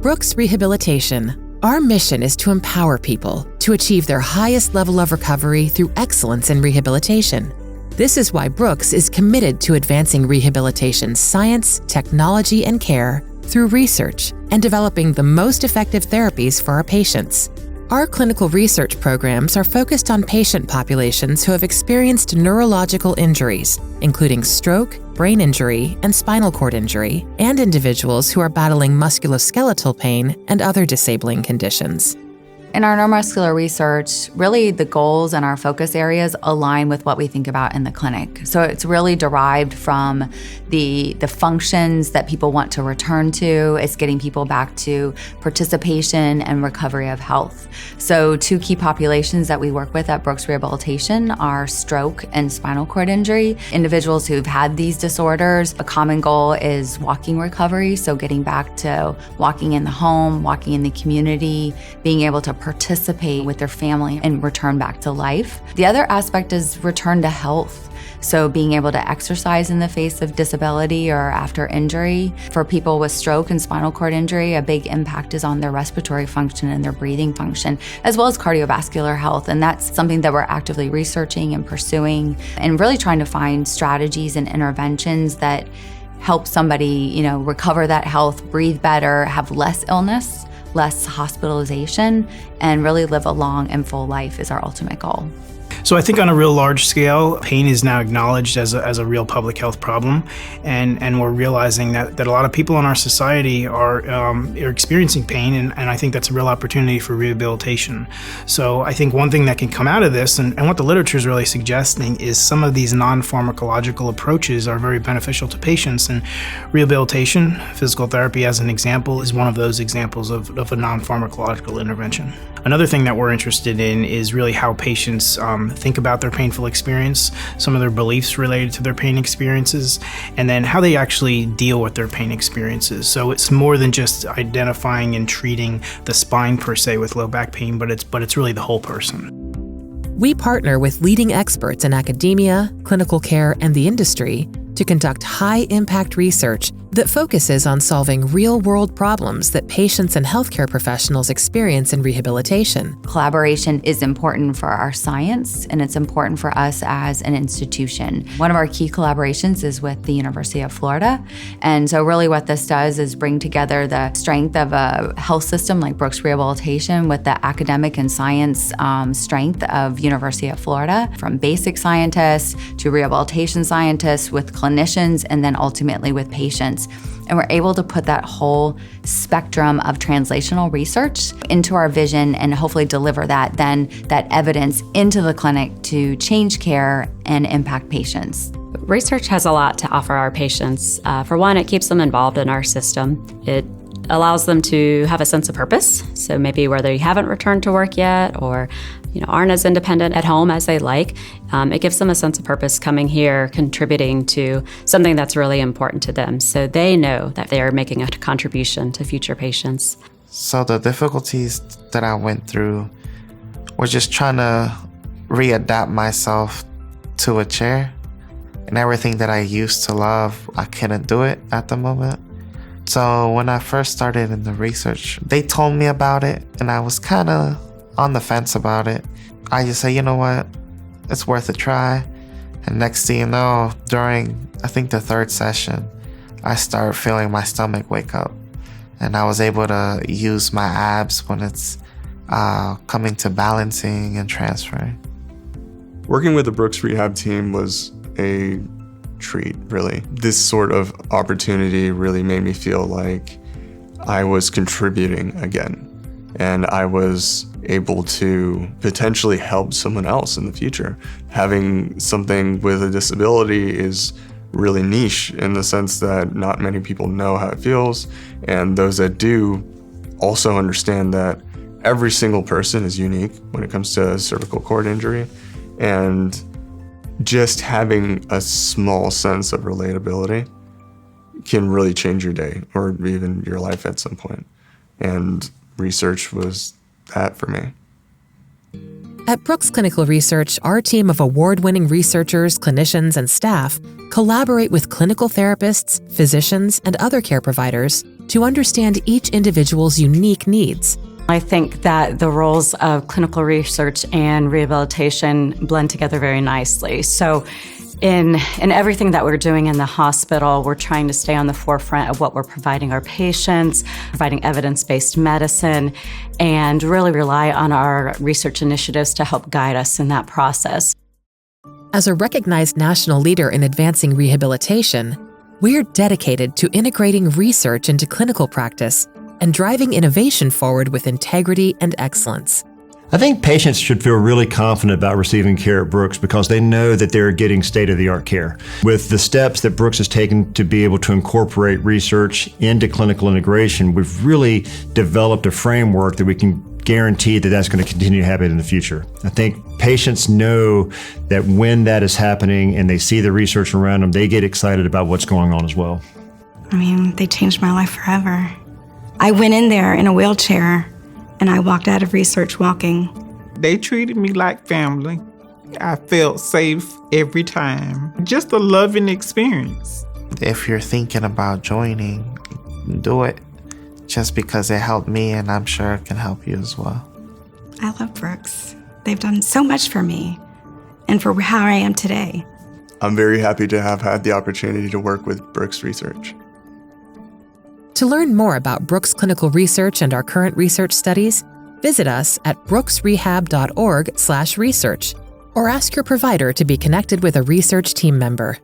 Brooks Rehabilitation, our mission is to empower people to achieve their highest level of recovery through excellence in rehabilitation. This is why Brooks is committed to advancing rehabilitation science, technology, and care through research and developing the most effective therapies for our patients. Our clinical research programs are focused on patient populations who have experienced neurological injuries, including stroke, brain injury, and spinal cord injury, and individuals who are battling musculoskeletal pain and other disabling conditions. In our neuromuscular research, really the goals and our focus areas align with what we think about in the clinic. So it's really derived from the functions that people want to return to. It's getting people back to participation and recovery of health. So two key populations that we work with at Brooks Rehabilitation are stroke and spinal cord injury. Individuals who've had these disorders, a common goal is walking recovery, so getting back to walking in the home, walking in the community, being able to participate with their family and return back to life. The other aspect is return to health. So being able to exercise in the face of disability or after injury. For people with stroke and spinal cord injury, a big impact is on their respiratory function and their breathing function, as well as cardiovascular health. And that's something that we're actively researching and pursuing and really trying to find strategies and interventions that help somebody, recover that health, breathe better, have less illness, less hospitalization, and really live a long and full life is our ultimate goal. So I think on a real large scale, pain is now acknowledged as a real public health problem, and we're realizing that a lot of people in our society are experiencing pain, and I think that's a real opportunity for rehabilitation. So I think one thing that can come out of this, and what the literature is really suggesting, is some of these non-pharmacological approaches are very beneficial to patients, and rehabilitation, physical therapy as an example, is one of those examples of a non-pharmacological intervention. Another thing that we're interested in is really how patients think about their painful experience, some of their beliefs related to their pain experiences, and then how they actually deal with their pain experiences. So it's more than just identifying and treating the spine per se with low back pain, but it's really the whole person. We partner with leading experts in academia, clinical care, and the industry to conduct high-impact research that focuses on solving real-world problems that patients and healthcare professionals experience in rehabilitation. Collaboration is important for our science, and it's important for us as an institution. One of our key collaborations is with the University of Florida, and so really what this does is bring together the strength of a health system like Brooks Rehabilitation with the academic and science strength of University of Florida, from basic scientists to rehabilitation scientists with clinicians, and then ultimately with patients. And we're able to put that whole spectrum of translational research into our vision and hopefully deliver that evidence into the clinic to change care and impact patients. Research has a lot to offer our patients. For one, it keeps them involved in our system. It allows them to have a sense of purpose. So maybe where they haven't returned to work yet or aren't as independent at home as they like, it gives them a sense of purpose coming here, contributing to something that's really important to them. So they know that they are making a contribution to future patients. So the difficulties that I went through were just trying to readapt myself to a chair, and everything that I used to love, I couldn't do it at the moment. So when I first started in the research, they told me about it, and I was kind of on the fence about it. I just said, you know what, it's worth a try. And next thing you know, during, I think the third session, I started feeling my stomach wake up. And I was able to use my abs when it's coming to balancing and transferring. Working with the Brooks Rehab team was a treat, really. This sort of opportunity really made me feel like I was contributing again. And I was able to potentially help someone else in the future. Having something with a disability is really niche in the sense that not many people know how it feels, and those that do also understand that every single person is unique when it comes to cervical cord injury, and just having a small sense of relatability can really change your day or even your life at some point. And research was that for me. At Brooks Clinical Research, our team of award-winning researchers, clinicians, and staff collaborate with clinical therapists, physicians, and other care providers to understand each individual's unique needs. I think that the roles of clinical research and rehabilitation blend together very nicely. So in everything that we're doing in the hospital, we're trying to stay on the forefront of what we're providing our patients, providing evidence-based medicine, and really rely on our research initiatives to help guide us in that process. As a recognized national leader in advancing rehabilitation, we're dedicated to integrating research into clinical practice and driving innovation forward with integrity and excellence. I think patients should feel really confident about receiving care at Brooks because they know that they're getting state-of-the-art care. With the steps that Brooks has taken to be able to incorporate research into clinical integration, we've really developed a framework that we can guarantee that that's going to continue to happen in the future. I think patients know that when that is happening and they see the research around them, they get excited about what's going on as well. I mean, they changed my life forever. I went in there in a wheelchair and I walked out of research walking. They treated me like family. I felt safe every time. Just a loving experience. If you're thinking about joining, do it. Just because it helped me, and I'm sure it can help you as well. I love Brooks. They've done so much for me and for how I am today. I'm very happy to have had the opportunity to work with Brooks Research. To learn more about Brooks Clinical Research and our current research studies, visit us at brooksrehab.org/research or ask your provider to be connected with a research team member.